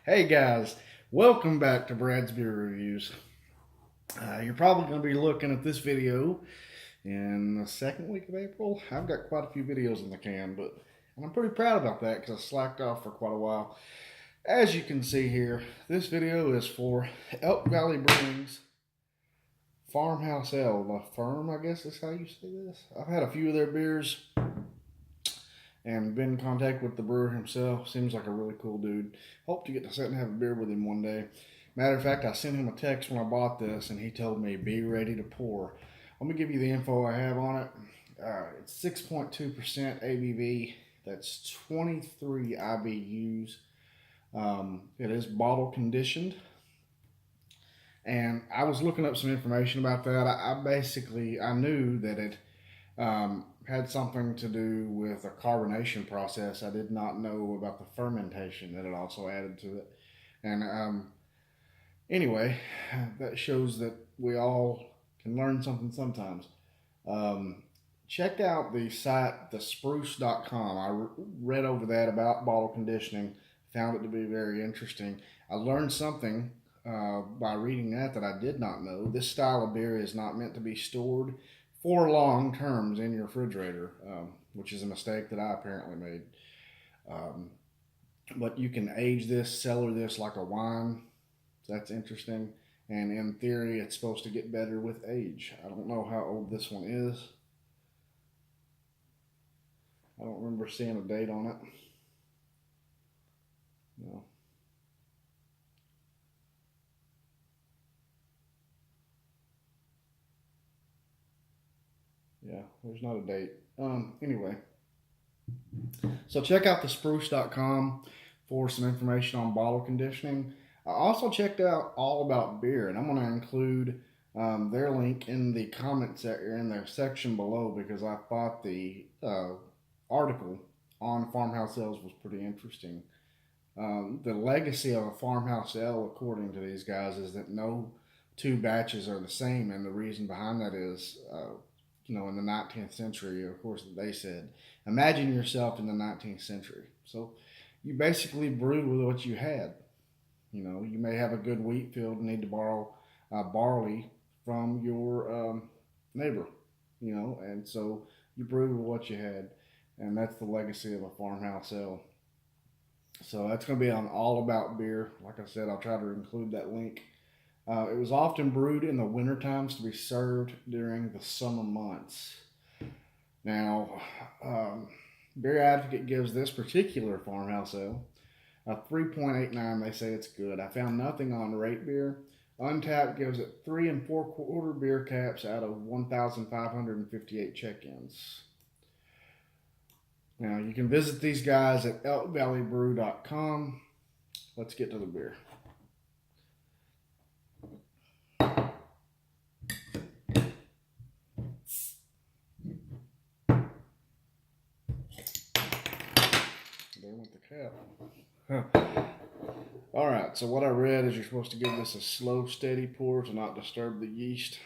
Hey guys, welcome back to Brad's Beer Reviews. You're probably going to be looking at this video in the second week of April. I've got quite a few videos in the can, and I'm pretty proud about that because I slacked off for quite a while. As you can see here, this video is for Elk Valley Brewing's Farmhouse Ale, the Ferme, I guess is how you say this. I've had a few of their beers and been in contact with the brewer himself. Seems like a really cool dude. Hope to get to sit and have a beer with him one day. Matter of fact, I sent him a text when I bought this, and he told me, be ready to pour. Let me give you the info I have on it. It's 6.2% ABV. That's 23 IBUs. It is bottle conditioned. And I was looking up some information about that. I knew that it had something to do with a carbonation process. I did not know about the fermentation that it also added to it. And anyway, that shows that we all can learn something sometimes. Check out the site, thespruce.com. I read over that about bottle conditioning, found it to be very interesting. I learned something by reading that I did not know. This style of beer is not meant to be stored for long terms in your refrigerator, which is a mistake that I apparently made. But you can age this, cellar this like a wine. So that's interesting. And in theory, it's supposed to get better with age. I don't know how old this one is. I don't remember seeing a date on it. No. Yeah, there's not a date. Anyway, so check out thespruce.com for some information on bottle conditioning. I also checked out All About Beer, and I'm going to include their link in the comments in their section below because I thought the article on farmhouse ales was pretty interesting. The legacy of a farmhouse ale, according to these guys, is that no two batches are the same, and the reason behind that is in the 19th century, of course, they said, imagine yourself in the 19th century. So you basically brew with what you had. You may have a good wheat field and need to borrow barley from your neighbor, and so you brew with what you had. And that's the legacy of a farmhouse ale. So that's going to be on All About Beer. Like I said, I'll try to include that link. It was often brewed in the winter times to be served during the summer months. Now, Beer Advocate gives this particular farmhouse ale a 3.89. They say it's good. I found nothing on Rate Beer. Untapped gives it 3 4/4 beer caps out of 1,558 check-ins. Now, you can visit these guys at elkvalleybrew.com. Let's get to the beer. There went the cap. Huh. All right, so what I read is you're supposed to give this a slow, steady pour to not disturb the yeast.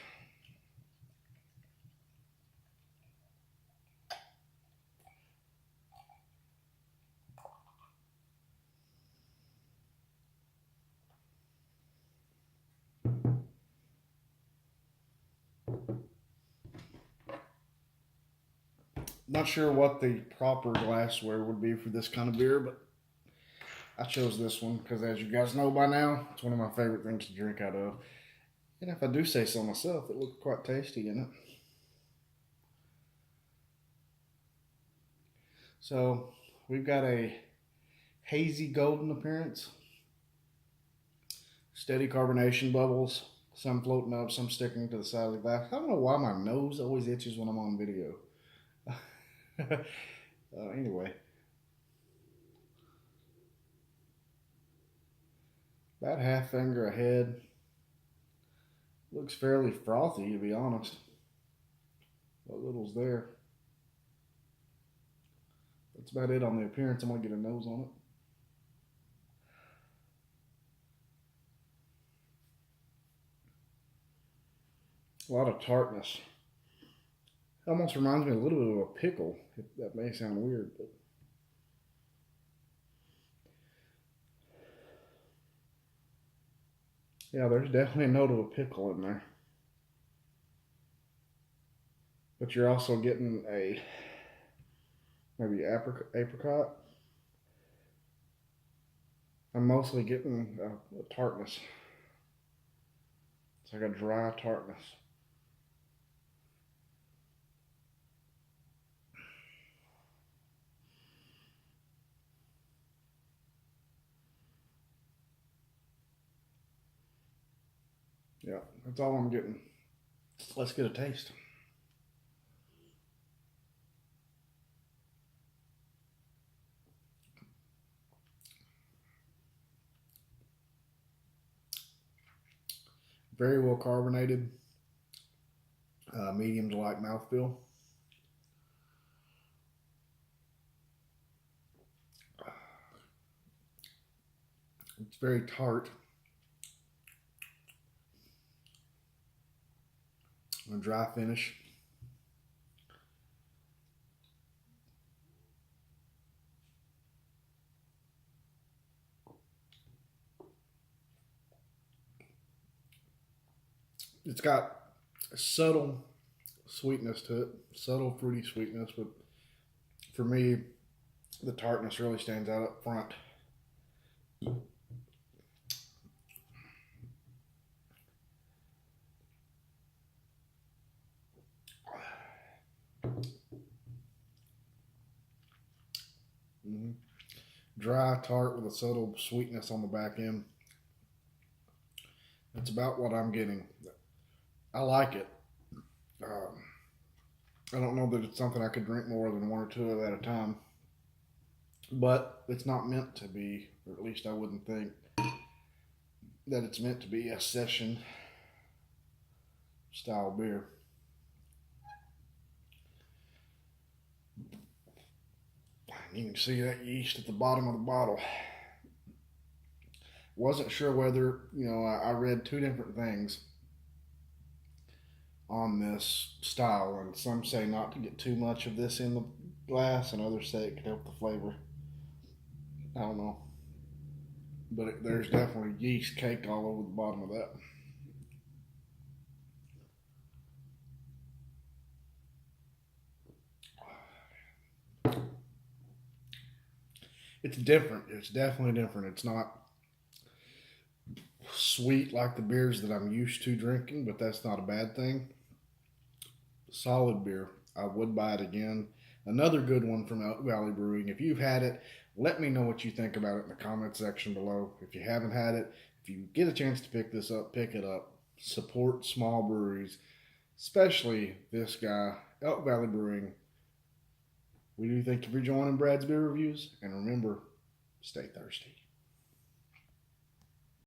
Not sure what the proper glassware would be for this kind of beer, but I chose this one because, as you guys know by now, it's one of my favorite things to drink out of. And if I do say so myself, it looks quite tasty in it. So we've got a hazy golden appearance, steady carbonation bubbles, some floating up, some sticking to the side of the glass. I don't know why my nose always itches when I'm on video. Anyway, about half finger ahead. Looks fairly frothy, to be honest. What little's there. That's about it on the appearance. I'm going to get a nose on it. A lot of tartness. It almost reminds me a little bit of a pickle. That may sound weird, but Yeah, there's definitely a note of a pickle in there. But you're also getting a maybe apricot. I'm mostly getting a tartness. It's like a dry tartness. Yeah, that's all I'm getting. Let's get a taste. Very well carbonated. Medium to light mouthfeel. It's very tart. A dry finish. It's got a subtle sweetness to it, subtle fruity sweetness, but for me, the tartness really stands out up front. Mm-hmm. Dry tart with a subtle sweetness on the back end. That's about what I'm getting. I like it. I don't know that it's something I could drink more than one or two of at a time, but it's not meant to be, or at least I wouldn't think that it's meant to be a session style beer. You can see that yeast at the bottom of the bottle. Wasn't sure whether, I read two different things on this style, and some say not to get too much of this in the glass, and others say it could help the flavor. I don't know. But there's definitely yeast caked all over the bottom of that. It's different. It's definitely different. It's not sweet like the beers that I'm used to drinking, but that's not a bad thing. Solid beer. I would buy it again. Another good one from Elk Valley Brewing. If you've had it, let me know what you think about it in the comment section below. If you haven't had it, if you get a chance to pick this up, pick it up. Support small breweries, especially this guy, Elk Valley Brewing. We do thank you for joining Brad's Beer Reviews, and remember, stay thirsty.